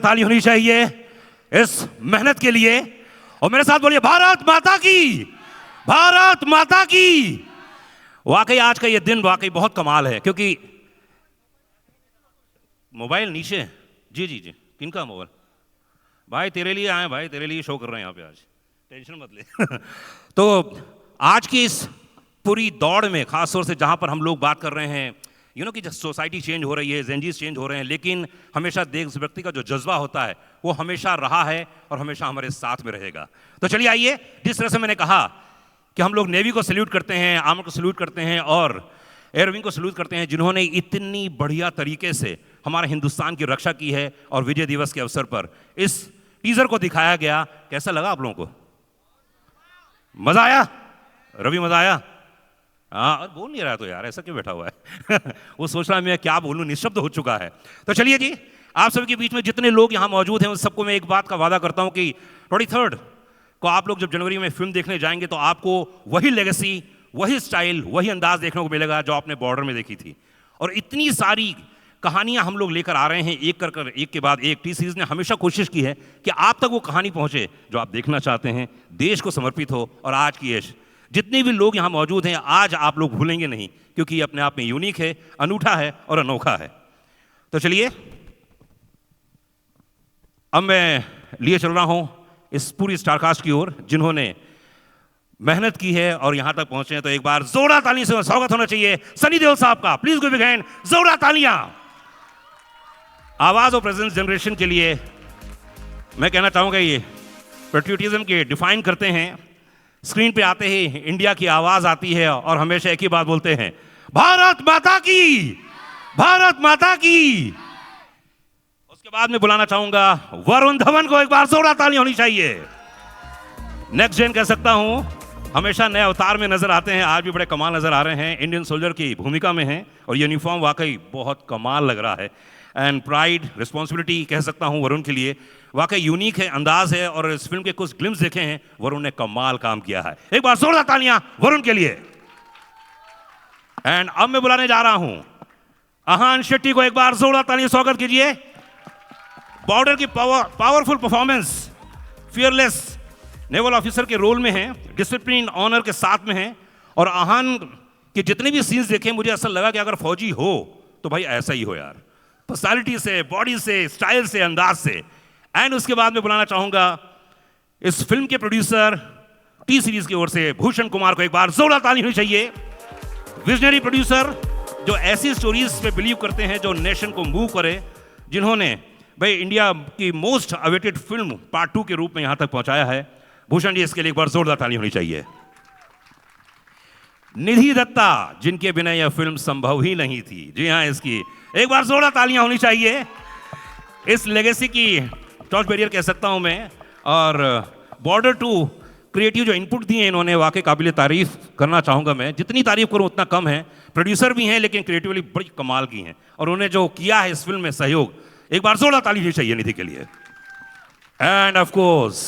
ताली होनी चाहिए इस मेहनत के लिए। और मेरे साथ बोलिए भारत माता की, भारत माता की। वाकई आज का ये दिन वाकई बहुत कमाल है, क्योंकि मोबाइल नीचे। जी जी जी, किनका मोबाइल? भाई तेरे लिए आए, भाई तेरे लिए शो कर रहे हैं यहाँ पे आज, टेंशन मत ले। तो आज की इस पूरी दौड़ में, खास तौर से जहाँ पर हम लोग बात कर रहे हैं कि सोसाइटी चेंज हो रही है, जेंजीज चेंज हो रहे हैं, लेकिन हमेशा देश व्यक्ति का जो जज्बा होता है वो हमेशा रहा है और हमेशा हमारे साथ में रहेगा। तो चलिए आइए, जिस तरह से मैंने कहा कि हम लोग नेवी को सल्यूट करते हैं, आर्मी को सल्यूट करते हैं और एयरविंग को सल्यूट करते हैं, जिन्होंने इतनी बढ़िया तरीके से हमारे हिंदुस्तान की रक्षा की है। और विजय दिवस के अवसर पर इस टीजर को दिखाया गया, कैसा लगा आप लोगों को? मजा आया? रवि मजा आया? हाँ, बोल नहीं रहा तो यार, ऐसा क्यों बैठा हुआ है? वो सोच रहा है मैं क्या बोलूं, निःशब्द हो चुका है। तो चलिए जी, आप सभी के बीच में जितने लोग यहाँ मौजूद हैं उन सबको मैं एक बात का वादा करता हूं कि 23 को आप लोग जब जनवरी में फिल्म देखने जाएंगे तो आपको वही लेगेसी, वही स्टाइल, वही अंदाज देखने को मिलेगा जो आपने बॉर्डर में देखी थी। और इतनी सारी कहानियां हम लोग लेकर आ रहे हैं, एक के बाद एक। टी सीरीज ने हमेशा कोशिश की है कि आप तक वो कहानी पहुंचे जो आप देखना चाहते हैं, देश को समर्पित हो। और आज की यश, जितने भी लोग यहाँ मौजूद हैं, आज आप लोग भूलेंगे नहीं, क्योंकि ये अपने आप में यूनिक है, अनूठा है और अनोखा है। तो चलिए, अब मैं लिए चल रहा हूं इस पूरी स्टारकास्ट की ओर, जिन्होंने मेहनत की है और यहां तक पहुंचे हैं। तो एक बार जोरदार ताली से स्वागत होना चाहिए सनी देओल साहब का। प्लीज गिव अ हैंड, जोरदार तालियां। आवाज और प्रेजेंस जनरेशन के लिए मैं कहना चाहूंगा, ये पेट्रियोटिज्म के डिफाइन करते हैं। स्क्रीन पे आते ही इंडिया की आवाज आती है और हमेशा एक ही बात बोलते हैं, भारत माता की, भारत माता की। उसके बाद में बुलाना चाहूंगा वरुण धवन को। एक बार जोरदार ताली होनी चाहिए। नेक्स्ट जेन कह सकता हूं, हमेशा नए अवतार में नजर आते हैं, आज भी बड़े कमाल नजर आ रहे हैं, इंडियन सोल्जर की भूमिका में हैं और यूनिफॉर्म वाकई बहुत कमाल लग रहा है। एंड प्राइड, रिस्पॉन्सिबिलिटी कह सकता हूं वरुण के लिए, वाकई यूनिक है, अंदाज है। और इस फिल्म के कुछ ग्लिम्स देखे हैं, वरुण ने कमाल काम किया है। एक बार जोरदार तालियां वरुण के लिए। एंड अब मैं बुलाने जा रहा हूं आहान शेट्टी को। एक बार जोरदार तालियां स्वागत कीजिए। बॉर्डर की powerful performance, fearless naval officer के रोल में है, डिसिप्लिन ऑनर के साथ में है। और आहान के जितने भी सीन्स देखे, मुझे ऐसा लगा कि अगर फौजी हो तो भाई ऐसा ही हो यार, पर्सनालिटी से, बॉडी से, स्टाइल से, अंदाज से। एंड उसके बाद में बुलाना चाहूंगा इस फिल्म के प्रोड्यूसर, टी सीरीज की ओर से भूषण कुमार को। एक बार जोरदार ताली होनी चाहिए। विजनरी प्रोड्यूसर, जो ऐसी स्टोरीज पे बिलीव करते हैं जो नेशन को मूव करे, जिन्होंने भाई इंडिया की मोस्ट अवेटेड फिल्म पार्ट 2 के रूप में यहां तक पहुंचाया है। भूषण जी, इसके लिए एक बार जोरदार ताली होनी चाहिए। निधि दत्ता, जिनके बिना यह फिल्म संभव ही नहीं थी। जी हाँ, इसकी एक बार जोरदार तालियां होनी चाहिए। इस लेगेसी की टॉर्च बैरियर कह सकता हूं मैं। और बॉर्डर 2 क्रिएटिव जो इनपुट दिए इन्होंने, वाकई काबिल तारीफ करना चाहूंगा मैं। जितनी तारीफ करूं उतना कम है। प्रोड्यूसर भी हैं लेकिन क्रिएटिवली बड़ी कमाल की हैं, और उन्होंने जो किया है इस फिल्म में सहयोग, एक बार जोरदार ताली होनी चाहिए निधि के लिए। एंड ऑफ कोर्स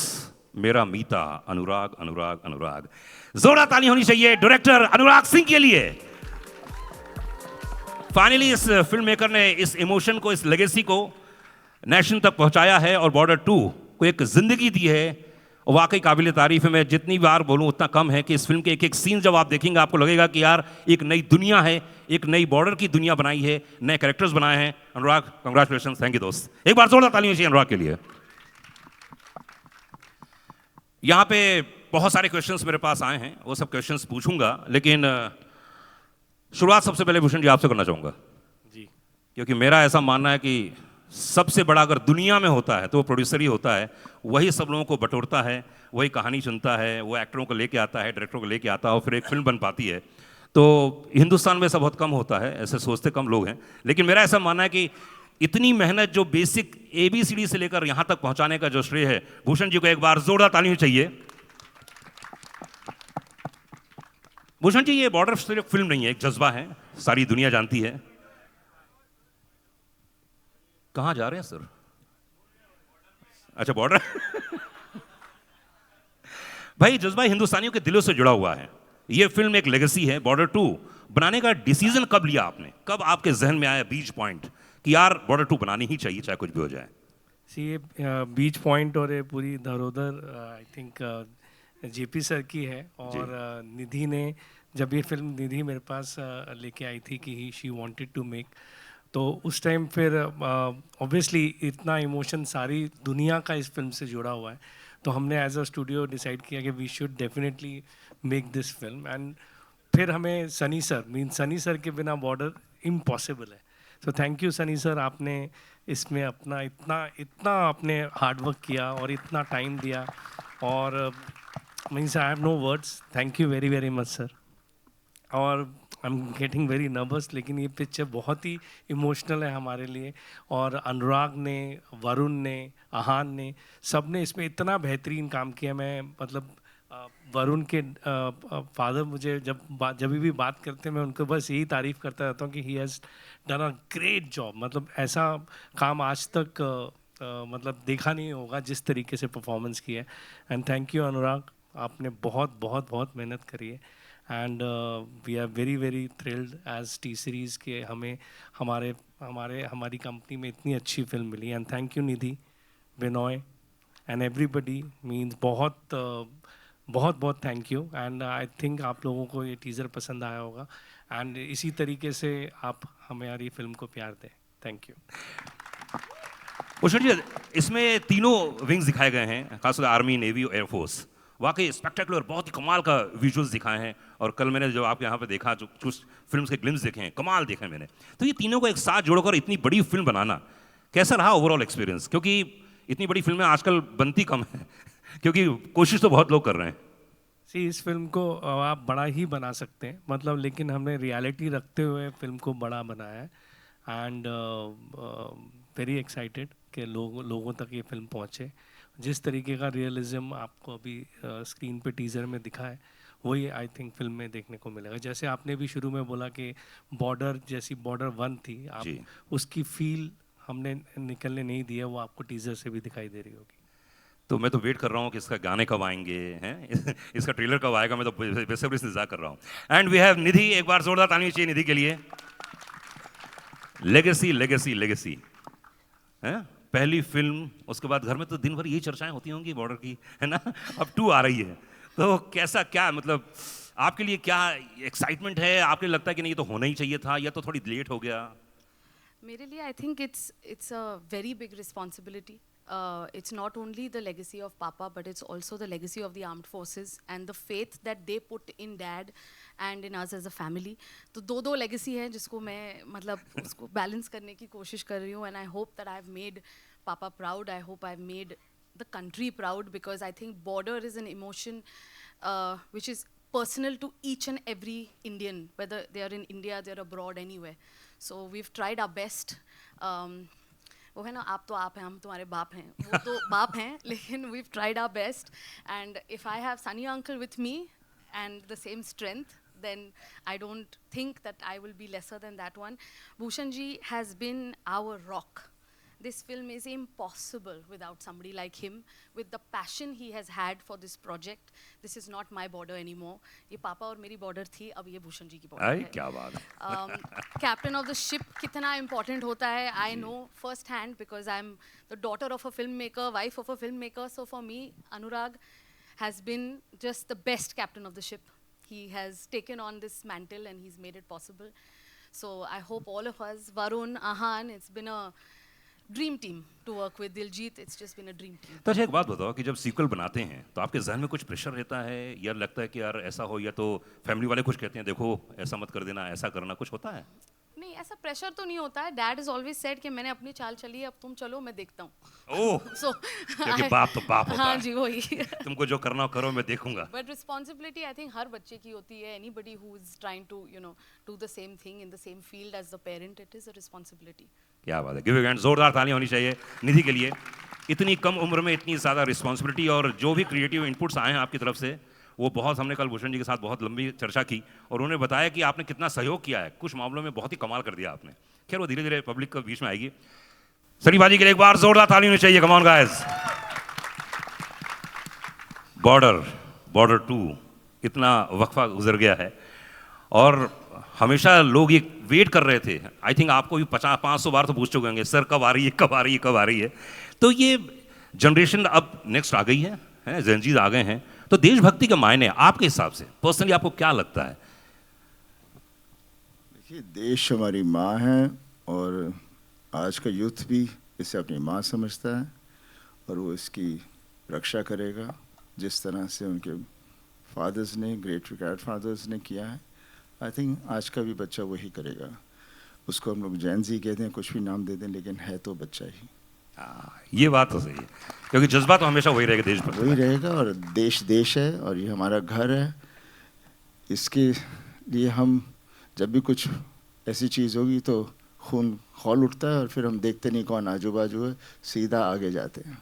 मेरा मीता अनुराग, अनुराग, अनुराग, जोरदार ताली होनी चाहिए डायरेक्टर अनुराग सिंह के लिए। फाइनली इस फिल्म मेकर ने इस इमोशन को, इस लेगेसी को नेशन तक पहुंचाया है और बॉर्डर 2 को एक जिंदगी दी है। और वाकई काबिल तारीफ है। मैं जितनी बार बोलूं उतना कम है कि इस फिल्म के एक एक सीन जब आप देखेंगे आपको लगेगा कि यार एक नई दुनिया है, एक नई बॉर्डर की दुनिया बनाई है, नए कैरेक्टर्स बनाए हैं। अनुराग, कंग्रेचुलेशन, थैंक यू दोस्त। एक बार जोरदार ताली होनी चाहिए अनुराग के लिए। यहाँ पे बहुत सारे क्वेश्चंस मेरे पास आए हैं, वो सब क्वेश्चंस पूछूंगा, लेकिन शुरुआत सबसे पहले भूषण जी आपसे करना चाहूंगा जी, क्योंकि मेरा ऐसा मानना है कि सबसे बड़ा अगर दुनिया में होता है तो वो प्रोड्यूसर ही होता है। वही सब लोगों को बटोरता है, वही कहानी चुनता है, वो एक्टरों को लेके आता है, डायरेक्टरों को लेके आता है और फिर एक फिल्म बन पाती है। तो हिंदुस्तान में ऐसा बहुत कम होता है, ऐसे सोचते कम लोग हैं। लेकिन मेरा ऐसा मानना है कि इतनी मेहनत जो बेसिक ABCD से लेकर यहाँ तक पहुँचाने का जो श्रेय है, भूषण जी को एक बार जोरदार ताली चाहिए। भूषण जी, ये बॉर्डर सिर्फ फिल्म नहीं है, एक जज्बा है, सारी दुनिया जानती है। कहां जा रहे हैं सर? अच्छा, बॉर्डर। भाई जज्बा हिंदुस्तानियों के दिलों से जुड़ा हुआ है। ये फिल्म एक लेगेसी है। बॉर्डर 2 बनाने का डिसीजन कब लिया आपने? कब आपके जहन में आया बीच पॉइंट कि यार बॉर्डर 2 बनानी ही चाहिए चाहे कुछ भी हो जाए? ये बीच पॉइंट और ये पूरी धरोधर आई थिंक जेपी सर की है। और निधि ने, जब ये फिल्म निधि मेरे पास लेके आई थी कि शी वांटेड टू मेक, तो उस टाइम फिर ऑब्वियसली इतना इमोशन सारी दुनिया का इस फिल्म से जुड़ा हुआ है, तो हमने एज अ स्टूडियो डिसाइड किया कि we should definitely make this film. And फिर हमें सनी सर के बिना बॉर्डर इम्पॉसिबल है। तो थैंक यू सनी सर, आपने इसमें अपना इतना इतना आपने हार्डवर्क किया और इतना टाइम दिया, और means I have no words, thank you very very much sir. और I am getting very nervous, लेकिन ये पिक्चर बहुत ही इमोशनल है हमारे लिए। और अनुराग ने, वरुण ने, आहान ने, सब ने इसमें इतना बेहतरीन काम किया। मैं मतलब वरुण के फादर मुझे जब भी बात करते हैं, मैं उनको बस यही तारीफ़ करता रहता हूँ कि he has done a great job. मतलब ऐसा काम आज तक मतलब देखा नहीं होगा जिस तरीके से परफॉर्मेंस की है। एंड थैंक यू अनुराग, आपने बहुत बहुत बहुत मेहनत करी है। And we are very very thrilled as T Series के हमें हमारी कंपनी में इतनी अच्छी फिल्म मिली। And thank you Nidhi, Binoy and everybody, means बहुत बहुत thank you. And I think आप लोगों को ये टीज़र पसंद आया होगा, एंड इसी तरीके से आप हमारी फिल्म को प्यार दें। Thank you. भूषण जी, इसमें तीनों विंग्स दिखाए गए हैं, खासकर आर्मी, नेवी और एयरफोर्स। वाकई स्पेक्टेकुलर, बहुत ही कमाल का विजुअल्स दिखाए हैं। और कल मैंने जो आपके यहाँ पे देखा, जो कुछ फिल्म्स के ग्लिम्स देखे हैं, कमाल देखे हैं मैंने। तो ये तीनों को एक साथ जोड़कर इतनी बड़ी फिल्म बनाना कैसा रहा ओवरऑल एक्सपीरियंस? क्योंकि इतनी बड़ी फिल्में आजकल बनती कम है क्योंकि कोशिश तो बहुत लोग कर रहे हैं। इस फिल्म को आप बड़ा ही बना सकते हैं, मतलब, लेकिन हमने रियलिटी रखते हुए फिल्म को बड़ा बनाया है। एंड वेरी एक्साइटेड कि लोगों तक ये फिल्म पहुँचे। जिस तरीके का रियलिज्म आपको अभी स्क्रीन पे टीज़र में दिखा है, वही आई थिंक फिल्म में देखने को मिलेगा। जैसे आपने भी शुरू में बोला कि बॉर्डर जैसी बॉर्डर 1 थी, आप उसकी फील हमने निकलने नहीं दिया, वो आपको टीज़र से भी दिखाई दे रही होगी। तो मैं तो वेट कर रहा हूँ कि इसका गाने कब आएंगे हैं इसका ट्रेलर कब आएगा, मैं तो बेसब्री से इंतजार कर रहा हूँ। एंड वी हैव निधि, एक बार जोरदार ताली चाहिए निधि के लिए। लेगेसी लेगेसी लेगेसी है पहली फिल्म, उसके बाद घर में तो दिन भर यही चर्चाएं होती होंगी बॉर्डर की, है ना? अब 2 आ रही है, तो कैसा, क्या मतलब आपके लिए क्या एक्साइटमेंट है? आपके लिए लगता है कि नहीं ये तो होना ही चाहिए था, या तो थोड़ी लेट हो गया? मेरे लिए I think it's a very big responsibility. It's not only the legacy of Papa, but it's also the legacy of the armed forces and the faith that they put in Dad and in us as a family. तो दो legacy हैं जिसको मैं मतलब उसको balance करने की कोशिश कर रही हूँ. And I hope that I've made Papa proud. I hope I've made the country proud, because I think border is an emotion which is personal to each and every Indian, whether they are in India, they are abroad, anywhere. So we've tried our best. वो है ना, आप तो आप हैं, हम तुम्हारे बाप हैं, वो तो बाप हैं, लेकिन we've tried our best. And if I have Sunny uncle with me and the same strength, then I don't think that I will be lesser than that one. Bhushan ji has been our rock. This film is impossible without somebody like him, with the passion he has had for this project. This is not my border anymore. ये पापा और मेरी border थी, अब ये भूषण जी की border है. क्या बात है. Captain of the ship कितना important होता है, I know first hand, because I'm the daughter of a filmmaker, wife of a filmmaker. So for me, Anurag has been just the best captain of the ship. He has taken on this mantle and he's made it possible. So I hope all of us, Varun, Ahan, it's been a dream team to work with Diljit. It's just been a dream team. तो अच्छा एक बात बताओ कि जब sequel बनाते हैं तो आपके जहन में कुछ प्रेशर रहता है, या लगता है कि यार ऐसा हो, या तो फैमिली वाले कुछ कहते हैं देखो ऐसा मत कर देना, ऐसा करना, कुछ होता है? नहीं, ऐसा प्रेशर तो नहीं होता है. डैड इज ऑलवेज सेड कि मैंने अपनी चाल चली है, अब तुम चलो, मैं देखता हूँ. ओह, सो क्योंकि बाप तो बाप होता है. हाँ जी, वही. तुमको जो करना हो करो, मैं देखूंगा. बट रिस्पॉन्सिबिलिटी आई थिंक हर बच्चे की होती है. Anybody who is trying to do the same thing in the same field as the parent, it is a responsibility. क्या बात है. गिव अ हैंड, जोरदार ताली होनी चाहिए निधि के लिए. इतनी कम उम्र में इतनी ज़्यादा रिस्पॉन्सिबिलिटी, और जो भी क्रिएटिव इनपुट्स आए हैं आपकी तरफ से, वो बहुत, हमने कल भूषण जी के साथ बहुत लंबी चर्चा की, और उन्होंने बताया कि आपने कितना सहयोग किया है. कुछ मामलों में बहुत ही कमाल कर दिया आपने. खैर वो धीरे धीरे पब्लिक के बीच में आएगी. सनी बाजी के लिए एक बार जोरदार ताली होनी चाहिए. Come on guys. बॉर्डर 2 इतना वक्फा गुजर गया है, और हमेशा लोग ये वेट कर रहे थे। आई थिंक आपको भी 500 बार तो पूछ चुके होंगे, सर कब आ रही है, कब आ रही है, कब आ रही है। तो ये जनरेशन अब नेक्स्ट आ गई है जेनजीज आ गए हैं। तो देशभक्ति के मायने आपके हिसाब से पर्सनली आपको क्या लगता है? देखिए, देश हमारी माँ है और आज का यूथ भी इसे अपनी माँ समझता है और वो इसकी रक्षा करेगा जिस तरह से उनके फादर्स ने, ग्रेट ग्रैंड फादर्स ने किया है। आई थिंक आज का भी बच्चा वही करेगा। उसको हम लोग जैन जी कहते हैं, कुछ भी नाम दे दें, लेकिन है तो बच्चा ही। ये बात तो सही है, क्योंकि जज्बा तो हमेशा वही रहेगा, देश वही रहेगा। और देश देश है और ये हमारा घर है। इसके लिए हम जब भी कुछ ऐसी चीज़ होगी तो खून खौल उठता है और फिर हम देखते नहीं कौन आजू बाजू है, सीधा आगे जाते हैं।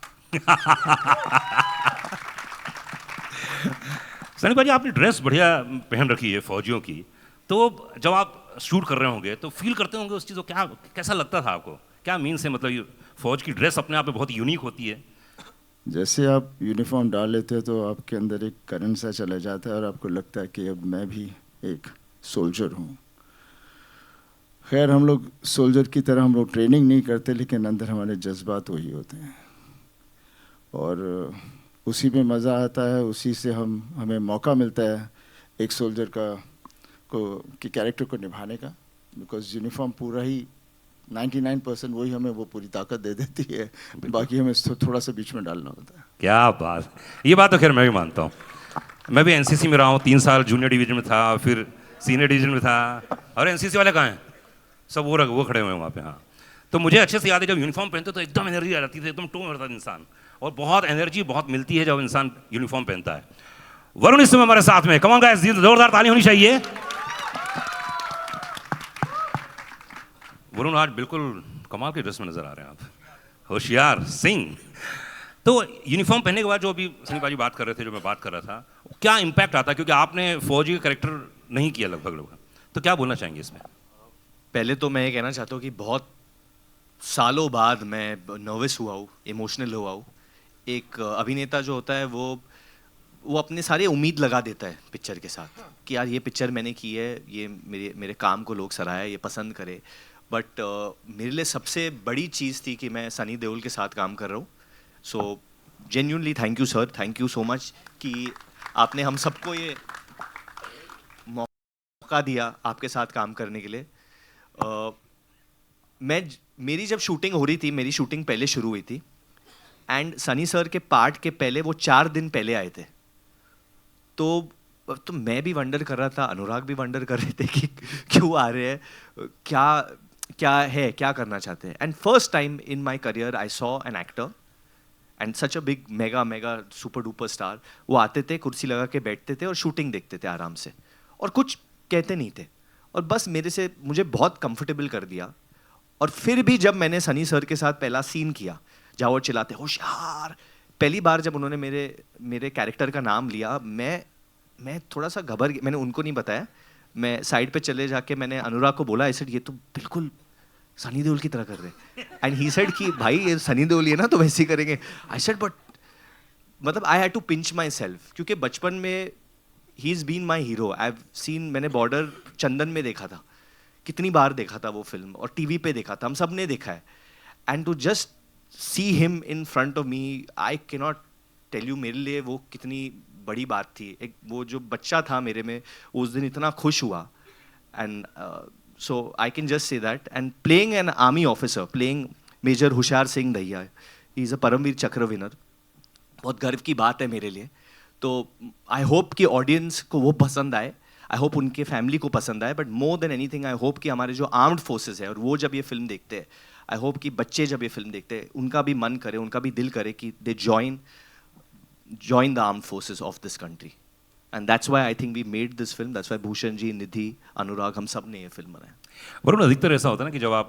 सनी भाजी, आपने ड्रेस बढ़िया पहन रखी है फौजियों की, तो जब आप शूट कर रहे होंगे तो फील करते होंगे उस चीज़ को, क्या कैसा लगता था आपको? क्या मीन से, मतलब ये फौज की ड्रेस अपने आप में बहुत यूनिक होती है। जैसे आप यूनिफॉर्म डाल लेते हो तो आपके अंदर एक करंट सा चला जाता है और आपको लगता है कि अब मैं भी एक सोल्जर हूँ। खैर, हम लोग सोल्जर की तरह हम लोग ट्रेनिंग नहीं करते, लेकिन अंदर हमारे जज्बात वही होते हैं और उसी में मज़ा आता है। उसी से हमें मौका मिलता है एक सोल्जर की कैरेक्टर को निभाने का, बिकॉज यूनिफॉर्म पूरा ही 99% वही हमें वो पूरी ताकत दे देती है, बाकी हमें थोड़ा सा बीच में डालना होता है। क्या बात, ये बात तो खैर मैं भी मानता हूँ। मैं भी एनसीसी में रहा हूँ, 3 साल जूनियर डिवीजन में था, फिर सीनियर डिवीजन में था। और एनसीसी वाले कहाँ हैं? सब वो खड़े हुए हैं वहाँ पे। हाँ, तो मुझे अच्छे से याद है, जब यूनिफॉर्म पहनते तो एकदम एनर्जी आ जाती थी, एकदम टोन रहता था इंसान, और बहुत एनर्जी बहुत मिलती है जब इंसान यूनिफॉर्म पहनता है। वरुण इस समय हमारे साथ में, कम ऑन गाइस, जोरदार ताली होनी चाहिए। वरुण आज बिल्कुल कमाल के ड्रेस में नजर आ रहे हैं आप, होशियार सिंह। तो यूनिफॉर्म पहनने के बाद जो अभी सनी भाजी बात कर रहे थे, जो मैं बात कर रहा था, क्या इम्पैक्ट आता है? क्योंकि आपने फौजी का कैरेक्टर नहीं किया लगभग, तो क्या बोलना चाहेंगे इसमें? पहले तो मैं ये कहना चाहता हूँ कि बहुत सालों बाद मैं नर्वस हुआ हूँ, इमोशनल हुआ हूँ। एक अभिनेता जो होता है वो अपने सारे उम्मीद लगा देता है पिक्चर के साथ कि यार ये पिक्चर मैंने की है, ये मेरे काम को लोग सराहे, ये पसंद करे। बट मेरे लिए सबसे बड़ी चीज़ थी कि मैं सनी देओल के साथ काम कर रहा हूँ। So genuinely thank you sir, thank you so much कि आपने हम सबको ये मौका दिया आपके साथ काम करने के लिए। मेरी जब शूटिंग हो रही थी, मेरी शूटिंग पहले शुरू हुई थी एंड सनी सर के पार्ट के पहले वो 4 दिन पहले आए थे। तो मैं भी वंडर कर रहा था, अनुराग भी वंडर कर रहे थे कि क्यों आ रहे हैं, क्या करना चाहते हैं। And first time in my career I saw an actor and such a big mega super duper star. वो आते थे, कुर्सी लगा के बैठते थे और शूटिंग देखते थे आराम से, और कुछ कहते नहीं थे, और बस मुझे बहुत कंफर्टेबल कर दिया। और फिर भी जब मैंने सनी सर के साथ पहला सीन किया जहाँ वो चिल्लाते होशियार, पहली बार जब उन्होंने मेरे कैरेक्टर का नाम लिया, मैं थोड़ा सा घबर गया। मैंने उनको नहीं बताया, मैं साइड पे चले जाके मैंने अनुराग को बोला, ऐसे ये तो बिल्कुल सनी देओल की तरह कर रहे हैं। एंड ही सेड कि भाई ये सनी देओल है ना, तो वैसे ही करेंगे। आई सेड बट मतलब I had to pinch myself, क्योंकि बचपन में ही is been my hero. I have seen, मैंने बॉर्डर चंदन में देखा था, कितनी बार देखा था वो फिल्म, और टीवी पे देखा था, हम सब ने देखा है। And to just see him in front of me, I can not tell you मेरे लिए वो कितनी बड़ी बात थी। एक वो जो बच्चा था मेरे में, उस दिन इतना खुश हुआ। And so I can just say that. And playing an army officer, playing major Hoshiyar Singh Dahiya, he is a Paramvir Chakra winner, बहुत गर्व की बात है मेरे लिए। तो आई होप कि ऑडियंस को वो पसंद आए, आई होप उनके फैमिली को पसंद आए, but more than anything I hope कि हमारे जो आर्म्ड फोर्सेस है, और वो जब ये फिल्म देखते हैं, आई होप कि बच्चे जब ये फिल्म देखते हैं, उनका भी मन करे, उनका भी दिल करे कि they join the armed forces of this country. And that's why I think we made this film, that's why Bhushan ji, Nidhi, Anurag, हम सब ने ये फिल्म बनाया। वरुण, अधिकतर ऐसा होता है ना कि जब आप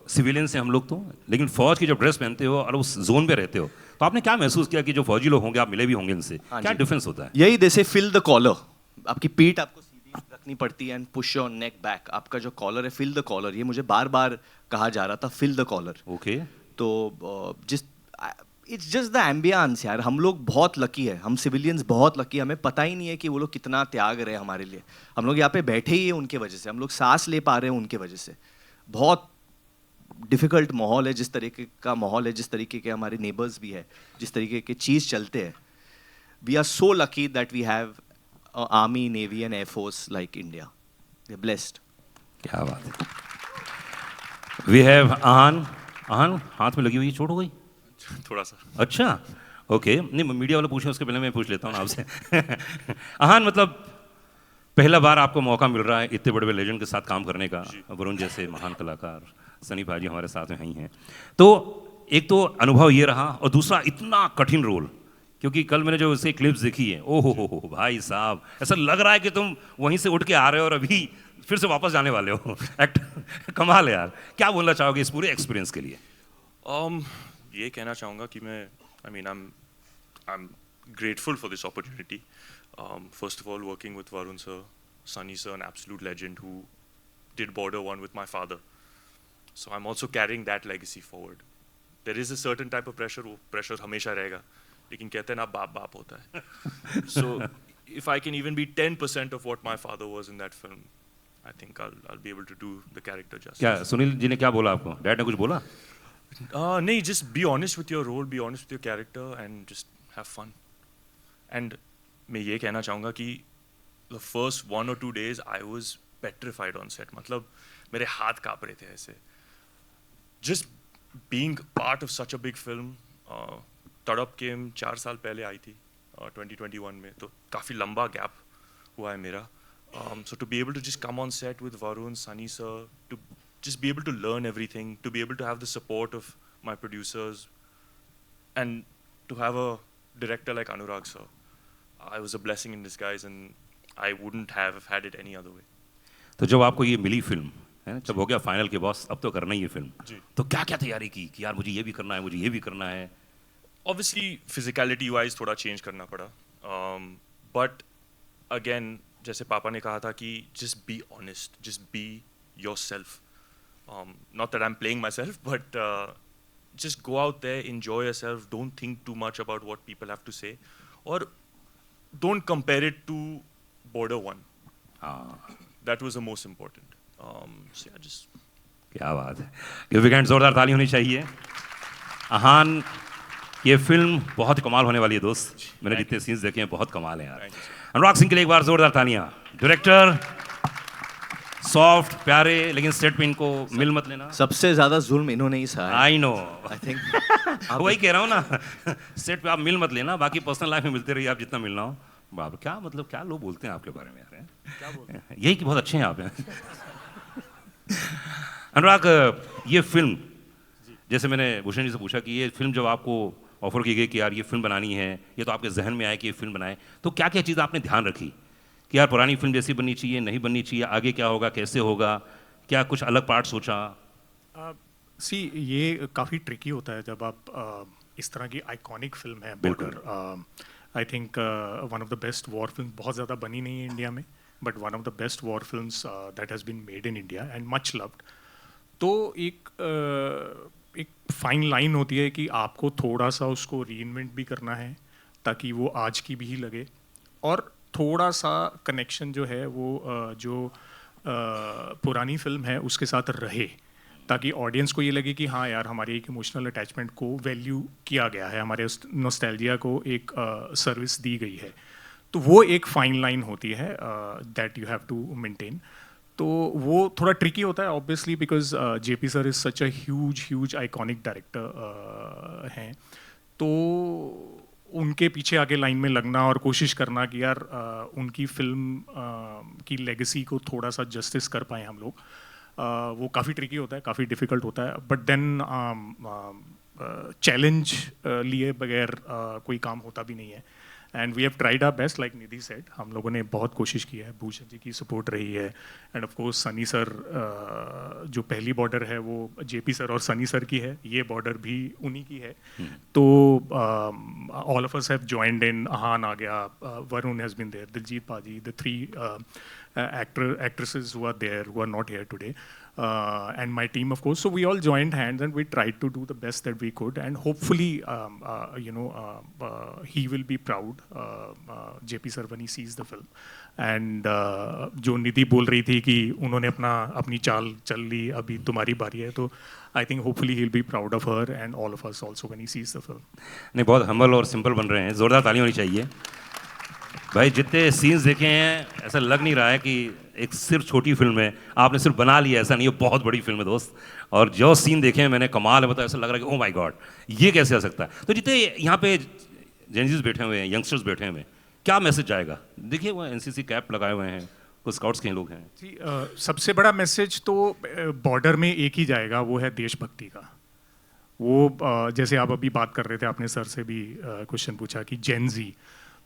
सिविलियन से हम लोग तो, लेकिन फौज की जब ड्रेस पहनते हो और उस जोन में रहते हो, तो आपने क्या महसूस किया कि जो फौजी लोग होंगे, आप मिले भी होंगे इनसे, क्या डिफरेंस होता है? यही जैसे फिल द कॉलर, आपकी पीठ आपको सीधी रखनी पड़ती है, and push your neck back, आपका जो कॉलर है, फिल द कॉलर, ये मुझे बार बार कहा जा रहा था, फिल द कॉलर। ओके। तो जिस इट्स जस्ट द एम्बियंस यार. हम लोग बहुत लकी है, हम सिविलियंस बहुत लकी. हमें पता ही नहीं है कि वो लोग कितना त्याग रहे हैं हमारे लिए. हम लोग यहाँ पे बैठे ही हैं उनके वजह से, हम लोग सांस ले पा रहे हैं उनके वजह से. बहुत डिफिकल्ट माहौल है, जिस तरीके का माहौल है, जिस तरीके के हमारे नेबर्स भी है, जिस तरीके के चीज़ चलते हैं. We are so lucky that we have army, navy and air force like India. We are blessed. क्या बात है. वी हैव आहान. आहान, हाथ में लगी हुई चोट हो गई? थोड़ा सा. अच्छा, ओके. नहीं, मीडिया वाले पूछे उसके पहले मैं पूछ लेता हूँ आपसे. आहान, मतलब पहला बार आपको मौका मिल रहा है इतने बड़े बड़े लेजेंड के साथ काम करने का, वरुण जैसे महान कलाकार, सनी भाजी हमारे साथ में ही हैं. तो एक तो अनुभव ये रहा, और दूसरा इतना कठिन रोल, क्योंकि कल मैंने जो उसे क्लिप्स देखी है, ओहो हो भाई साहब, ऐसा लग रहा है कि तुम वहीं से उठ के आ रहे हो और अभी फिर से वापस जाने वाले हो. एक्ट कमाल है यार. क्या बोलना चाहोगे इस पूरे एक्सपीरियंस के लिए? ये कहना चाहूँगा कि मैं I'm grateful for this opportunity. First of all, working with Varun sir, Sunny sir, an absolute legend who did Border 1 with my father. So I'm also carrying that legacy forward. There is a certain type of pressure, वो pressure हमेशा रहेगा, लेकिन कहते हैं ना बाप बाप होता है. So if I can even be 10% of what my father was in that film, I think I'll be able to do the character justice. क्या सुनील जी ने क्या बोला आपको? डैड ने कुछ बोला? नहीं, just be honest with your role, be honest with your character, and just have fun. And मैं ये कहना चाहूँगा कि the first 1 or 2 days I was petrified on set. मतलब मेरे हाथ काँप रहे थे ऐसे. Just being part of such a big film. तड़प के 4 साल पहले आई थी 2021 में, तो काफ़ी लंबा गैप हुआ है मेरा. So to be able to just come on set with Varun, Sunny sir, to just be able to learn everything, to be able to have the support of my producers, and to have a director like Anurag sir, I was a blessing in disguise, and I wouldn't have had it any other way. तो जब आपको ये मिली film है, जब हो गया final के boss अब तो करना ही है फिल्म, जी. तो क्या क्या तैयारी की कि यार मुझे ये भी करना है, मुझे ये भी करना है? Obviously physicality wise थोड़ा change करना पड़ा, but again जैसे पापा ने कहा था कि just be honest, just be yourself. Not that I'm playing myself, but just go out there, enjoy yourself, don't think too much about what people have to say, or don't compare it to Border 1. That was the most important. So yeah, just क्या बात है. Give weekend जोरदार ताली होनी चाहिए. आहान, ये film बहुत कमाल होने वाली है दोस्त. मैंने जितने सीन्स देखे हैं बहुत कमाल है यार. अनुराग सिंह के लिए एक बार जोरदार तालियां. डायरेक्टर सॉफ्ट प्यारे, लेकिन सेट पे इनको मिल मत लेना. सबसे ज्यादा जुल्म इन्होंने ही सहा है. I know. आई थिंक वही कह रहा हूँ ना. सेट पे आप मिल मत लेना, बाकी पर्सनल लाइफ में मिलते रहिए आप जितना मिलना हो. बाप, क्या मतलब क्या लोग बोलते हैं आपके बारे में यार. क्या बोलते हैं? यही कि बहुत अच्छे हैं आप. अनुराग, ये फिल्म, जैसे मैंने भूषण जी से पूछा कि ये फिल्म जब आपको ऑफर की गई कि यार ये फिल्म बनानी है, ये तो आपके जहन में आया कि ये फिल्म बनाए, तो क्या क्या चीज़ आपने ध्यान रखी कि यार पुरानी फिल्म जैसी बननी चाहिए, नहीं बननी चाहिए, आगे क्या होगा, कैसे होगा, क्या कुछ अलग पार्ट सोचा? ये काफ़ी ट्रिकी होता है जब आप इस तरह की आइकॉनिक फिल्म है Border. I think one of the best war film, बहुत ज़्यादा बनी नहीं है इंडिया में, but one of the best war films that has been made in India and much loved. तो एक फाइन लाइन होती है कि आपको थोड़ा सा उसको रीइन्वेंट भी करना है ताकि वो आज की भी लगे, और थोड़ा सा कनेक्शन जो है वो जो पुरानी फिल्म है उसके साथ रहे, ताकि ऑडियंस को ये लगे कि हाँ यार हमारी एक इमोशनल अटैचमेंट को वैल्यू किया गया है, हमारे नॉस्टैल्जिया को एक सर्विस दी गई है. तो वो एक फाइन लाइन होती है that you have to maintain. तो वो थोड़ा ट्रिकी होता है obviously, because JP sir is such a huge iconic director हैं. तो उनके पीछे आगे लाइन में लगना और कोशिश करना कि यार उनकी फिल्म की लेगेसी को थोड़ा सा जस्टिस कर पाएँ हम लोग, वो काफ़ी ट्रिकी होता है, काफ़ी डिफ़िकल्ट होता है. बट देन चैलेंज लिए बगैर कोई काम होता भी नहीं है. And we have tried our best, like Nidhi said, हम लोगों ने बहुत कोशिश की है. भूषण जी की सपोर्ट रही है, end of course Sunny sir, जो पहली बॉर्डर है वो जेपी सर और सनी सर की है, ये बॉर्डर भी उन्हीं की है. तो all of us have joined in. Aahan आ गया, Varun has been there, Diljit paaji, the 3 actresses who are there, who are not here today, and my team, of course. So we all joined hands and we tried to do the best that we could, and hopefully, he will be proud. JP sir, when he sees the film, and जो निधि बोल रही थी कि उन्होंने अपनी चाल चल ली, अभी तुम्हारी बारी है, तो I think hopefully he'll be proud of her and all of us also when he sees the film. नहीं, बहुत हम्बल और सिंपल बन रहे हैं, ज़ोरदार ताली होनी चाहिए भाई। जितने सीन्स देखे हैं ऐसा लग नहीं रहा है कि एक सिर्फ छोटी फिल्म है, आपने सिर्फ बना लिया, ऐसा नहीं है, बहुत बड़ी फिल्म है दोस्त। और जो सीन देखे हैं मैंने, कमाल है, मतलब ऐसा लग रहा है कि ओ माय गॉड, ये कैसे हो सकता है। तो जितने यहाँ पे जेनजीज बैठे हुए हैं, यंगस्टर्स बैठे हुए हैं, क्या मैसेज जाएगा? देखिए वो एनसीसी कैप लगाए हुए हैं, कुछ स्काउट्स के लोग हैं जी। सबसे बड़ा मैसेज तो बॉर्डर में एक ही जाएगा, वो है देशभक्ति का। वो जैसे आप अभी बात कर रहे थे, आपने सर से भी क्वेश्चन पूछा कि जेन जी,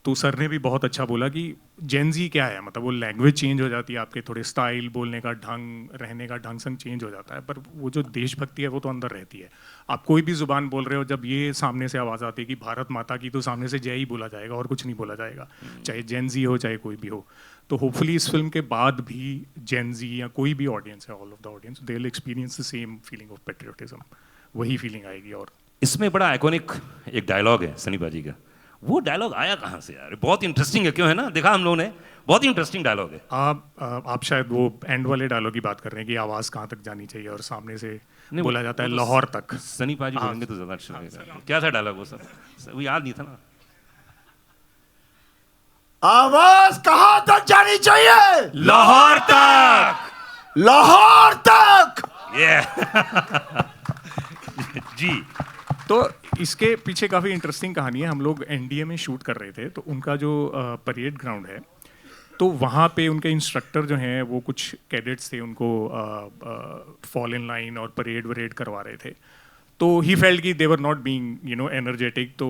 तो सर ने भी बहुत अच्छा बोला कि जेन जी क्या है, मतलब वो लैंग्वेज चेंज हो जाती है, आपके थोड़े स्टाइल, बोलने का ढंग, रहने का ढंग संग चेंज हो जाता है, पर वो जो देशभक्ति है वो तो अंदर रहती है। आप कोई भी जुबान बोल रहे हो, जब ये सामने से आवाज़ आती है कि भारत माता की, तो सामने से जय ही बोला जाएगा और कुछ नहीं बोला जाएगा, चाहे जेन जी हो चाहे कोई भी हो। तो होपफुली इस फिल्म के बाद भी जेन जी या कोई भी ऑडियंस है, all of the audience, they will experience the same feeling of patriotism, वही फीलिंग आएगी। और इसमें बड़ा आइकॉनिक एक डायलॉग है सनी पाजी का, वो डायलॉग आया कहाँ से यार? बहुत इंटरेस्टिंग है, क्यों है ना, देखा हम लोगों ने, बहुत ही इंटरेस्टिंग डायलॉग है। आप शायद वो एंड वाले डायलॉग की बात कर रहे हैं कि आवाज़ कहाँ तक जानी चाहिए, और सामने से बोला जाता है लाहौर तक। सनी पाजी बोलेंगे तो ज़्यादा अच्छा लगेगा। क्या था डायलॉग वो सर? वो याद नहीं था ना। आवाज कहाँ तक जानी चाहिए? लाहौर तक, लाहौर तक। ये जी। तो इसके पीछे काफ़ी इंटरेस्टिंग कहानी है। हम लोग एनडीए में शूट कर रहे थे, तो उनका जो परेड ग्राउंड है, तो वहाँ पे उनके इंस्ट्रक्टर जो हैं वो कुछ कैडेट्स थे, उनको फॉल इन लाइन और परेड वरेड करवा रहे थे। तो ही फेल्ट कि दे वर नॉट बीइंग एनर्जेटिक, तो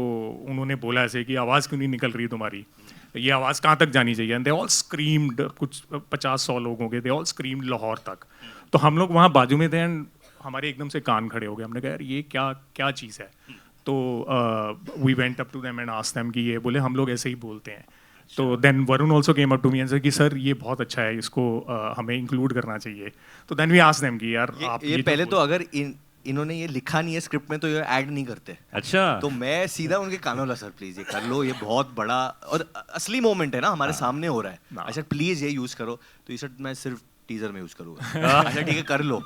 उन्होंने बोला ऐसे कि आवाज़ क्यों नहीं निकल रही तुम्हारी, ये आवाज़ कहाँ तक जानी चाहिए। एंड दे ऑल स्क्रीम्ड, कुछ 50-100 लोग होंगे, दे ऑल स्क्रीम्ड लाहौर तक। तो हम लोग वहाँ बाजू में थे एंड हमारे एकदम से कान खड़े हो गए। हमने कहा यार ये क्या चीज़ है। तो we went up to them and asked them कि ये बोले हम लोग ऐसे ही बोलते हैं। तो then Varun also came up to me and said कि सर ये बहुत अच्छा है, इसको हमें इंक्लूड करना चाहिए। तो देन वी आस्क्ड देम कि यार आप ये पहले तो अगर इन्होंने ये लिखा नहीं है स्क्रिप्ट में तो ये ऐड नहीं करते। अच्छा। तो मैं सीधा उनके कानों ला, सर प्लीज ये कर लो, ये बहुत बड़ा और असली मोमेंट है ना, हमारे सामने हो रहा है। अच्छा प्लीज ये यूज करो। तो ये सर मैं सिर्फ टीजर में यूज करूंगा। अच्छा ठीक है कर लो।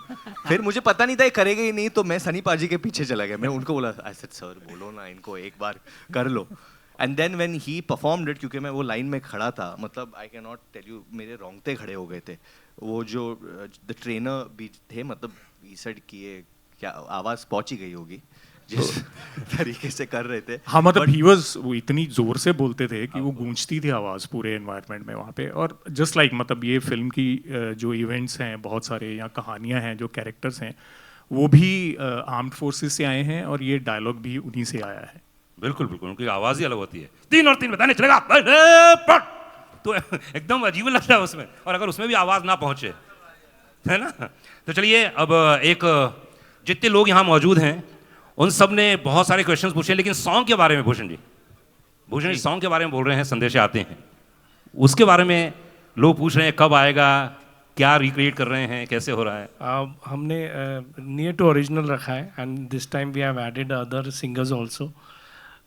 फिर मुझे पता नहीं था ये करेगा ही नहीं, तो मैं सनी पाजी के पीछे चला गया। मैं उनको बोला आई सेड सर बोलो ना इनको एक बार कर लो। And then when he performed it, क्योंकि मैं वो लाइन में खड़ा था, मतलब I can not tell you, मेरे रोंगटे खड़े हो गए थे। वो जो द ट्रेनर भी थे, मतलब ही सेड कि ये क्या आवाज पहुंची गई होगी जिस तरीके से कर रहे थे। हाँ मतलब ही वाज, वो इतनी जोर से बोलते थे कि वो गूंजती थी आवाज़ पूरे एनवायरनमेंट में वहाँ पे। और जस्ट लाइक मतलब ये फिल्म की जो इवेंट्स हैं बहुत सारे, या कहानियाँ हैं, जो कैरेक्टर्स हैं, वो भी आर्म्ड फोर्सेस से आए हैं और ये डायलॉग भी उन्हीं से आया है। बिल्कुल बिल्कुल, उनकी आवाज़ ही अलग होती है। 3 और 3 बताने चलेगा तो एकदम अजीब लगता है उसमें, और अगर उसमें भी आवाज़ ना पहुँचे, है ना। तो चलिए अब एक, जितने लोग यहाँ मौजूद हैं उन सब ने बहुत सारे क्वेश्चंस पूछे, लेकिन सॉन्ग के बारे में भूषण जी सॉन्ग के बारे में बोल रहे हैं, संदेश आते हैं उसके बारे में लोग पूछ रहे हैं कब आएगा, क्या रिक्रिएट कर रहे हैं, कैसे हो रहा है। हमने नियर टू ओरिजिनल रखा है and this time we have added other singers also.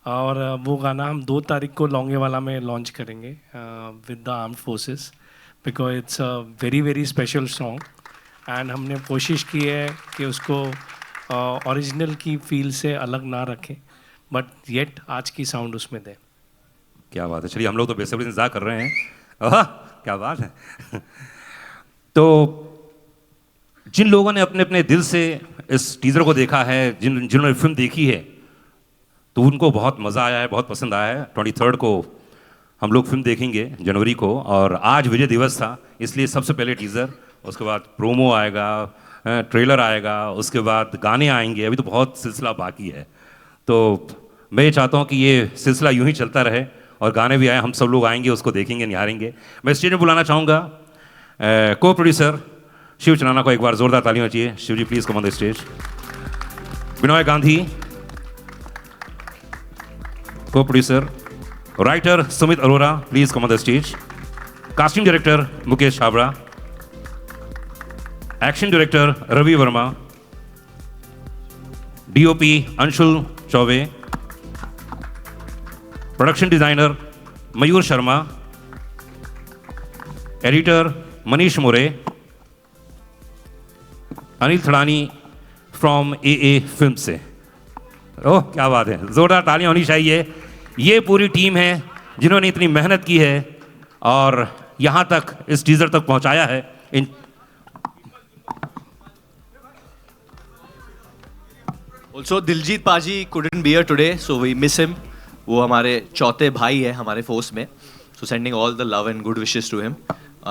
और वो गाना हम 2 तारीख को लौंगेवाला में लॉन्च करेंगे with the armed forces, because it's a very very special song. And हमने कोशिश की है कि उसको ओरिजिनल की फील से अलग ना रखें, बट येट आज की साउंड उसमें दें। क्या बात है, चलिए हम लोग तो बेसब्री से इंतजार कर रहे हैं। क्या बात है। तो जिन लोगों ने अपने अपने दिल से इस टीजर को देखा है, जिन्होंने फिल्म देखी है, तो उनको बहुत मज़ा आया है, बहुत पसंद आया है। 23 को हम लोग फिल्म देखेंगे जनवरी को, और आज विजय दिवस था इसलिए सबसे पहले टीज़र, उसके बाद प्रोमो आएगा, ट्रेलर आएगा, उसके बाद गाने आएंगे। अभी तो बहुत सिलसिला बाकी है, तो मैं ये चाहता हूँ कि ये सिलसिला यूं ही चलता रहे और गाने भी आए, हम सब लोग आएंगे, उसको देखेंगे, निहारेंगे। मैं स्टेज में बुलाना चाहूँगा को प्रोड्यूसर शिव चनाना को। एक बार जोरदार तालियां चाहिए। Shiv ji please come on the stage. Vinoy Gandhi को producer, writer Sumit Arora please come on the stage. Casting director Mukesh Chhabra, action director Ravi Verma, DOP Anshul Choubey, production designer Mayur Sharma, editor Manish More, Anil Thadani from a film से। ओह क्या बात है, जोरदार तालियां होनी चाहिए। ये पूरी टीम है जिन्होंने इतनी मेहनत की है और यहां तक इस टीजर तक पहुंचाया है। इन ऑल्सो दिलजीत पाजी couldn't be here today, so we miss him. वो हमारे चौथे भाई है हमारे फोर्स में, so sending all the love and good wishes to him,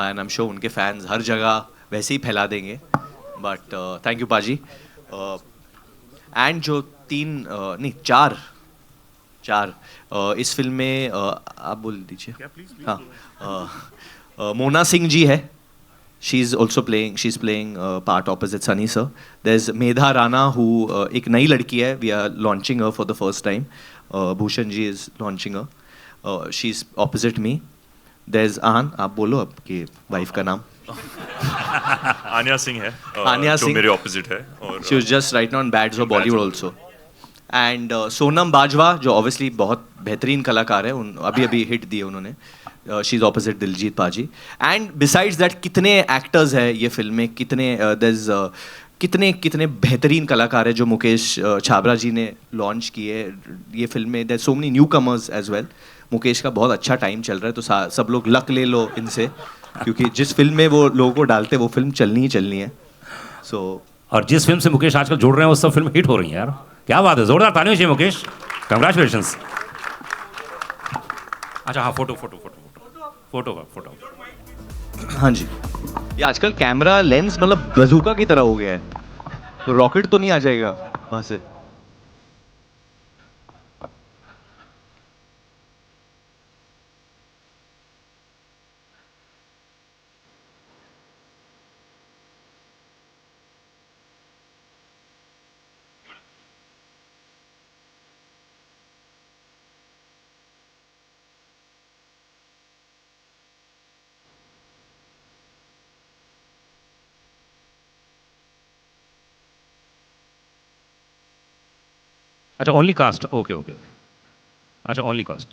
and I'm sure उनके फैंस हर जगह वैसे ही फैला देंगे, but thank you पाजी। एंड जो चार इस फिल्म में आप बोल दीजिए। हाँ, मोना सिंह जी है, she's playing part opposite Sunny sir. There's Medha Rana who एक नई लड़की है, we are launching her for the first time. Bhushan ji is launching her. She's opposite me. There's Ahan, आप बोलो आपकी वाइफ का नाम। आन्या सिंह है, आन्या जो सिंह मेरे ऑपोजिट है, और She was just right now in Bads of Bollywood also. And Sonam Bajwa जो obviously बहुत बेहतरीन कलाकार है, अभी हिट दिए उन्होंने। She's opposite दिलजीत पाजी. And besides that कितने एक्टर्स हैं ये फिल्म में, कितने बेहतरीन कलाकार हैं जो मुकेश छाबड़ा जी ने लॉन्च किए ये फिल्म में। There's so many newcomers as well. Mukesh का बहुत अच्छा टाइम चल रहा है, तो सब लोग लक ले लो इनसे, क्योंकि जिस फिल्म में वो लोगों को डालते वो फिल्म चलनी ही चलनी है। सो और जिस फिल्म से मुकेश आजकल जोड़ रहे हैं वो सब फिल्म हिट हो रही है यार, क्या बात है, जोरदार तालियां चाहिए मुकेश, कंग्रेचुलेशंस। अच्छा हाँ, फोटो। हाँ जी, ये आजकल कैमरा लेंस मतलब बजूका की तरह हो गया है, तो रॉकेट तो नहीं आ जाएगा वहां से। अच्छा ओनली कास्ट, ओके। अच्छा ओनली कास्ट।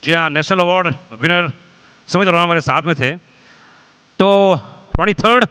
जी हाँ, national award winner Sumit Arora हमारे साथ में थे। तो 23rd